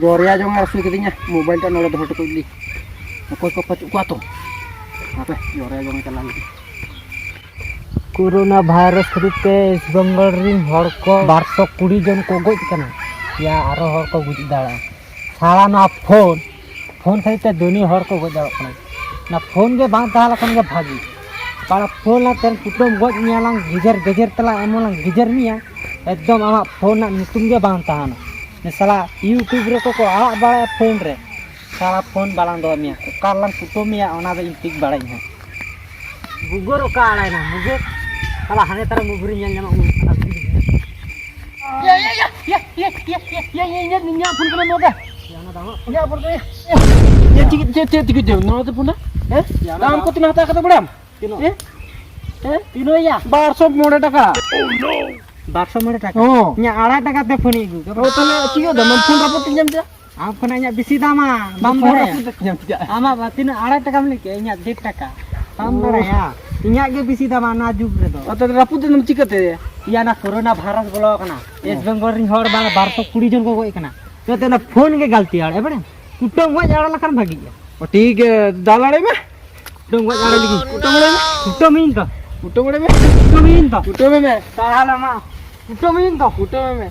Gloria jong harus ikutinya mobile kan udah dohot kuli. Ko pacu kuato. Apa Gloria jong jalan lagi. Corona virus खरीते इस Bengal ring हर को 220 जन को goes कना या आरो हर को गुज दाड़ा साला ना फोन खरीते दुनी हर को गोज दाड़ा कना ना फोन के बांग ताला कन के भागी पाला फोन ना तेन कुटुम गोज मियालांग गिजर तला एमोलांग गिजर मिया एकदम आमा फोन ना नितुम के बांग ताना ने साला यूट्यूब रे को आड़ा बाड़ा फोन रे साला फोन बालांग दो मिया कारलांग कुटुम मिया ओना दे इंटिक बाड़ाई है बुगोर का आड़ा ना मुगे kalau hanya taruh muburi nyanya mau ya pun kena noda ya pun ya cikit jauh noda pun dalam kau tina tak kata beram tino ya barsop mode taka barsop mode taka nya alai taka te phone igu oh tane cikit dah phone rapot pinjam ja aku nanya bisi dama bam ama batin alai taka melike nya 1.5 taka bam ya इन्या के BC दामा ना जुग रे दो अत रापुत नम चिकते या ना कोरोना वायरस बोलो कना वेस्ट बेंगल रिन हर बार 220 जन को गोय कना तो तेना फोन के गलती आड़े बड़े कुटम गो जाड़ा लखन भागी ओ ठीक है दालाड़े में कुटम गो जाड़े लगी कुटम इन तो साला मा कुटम इन तो कुटम में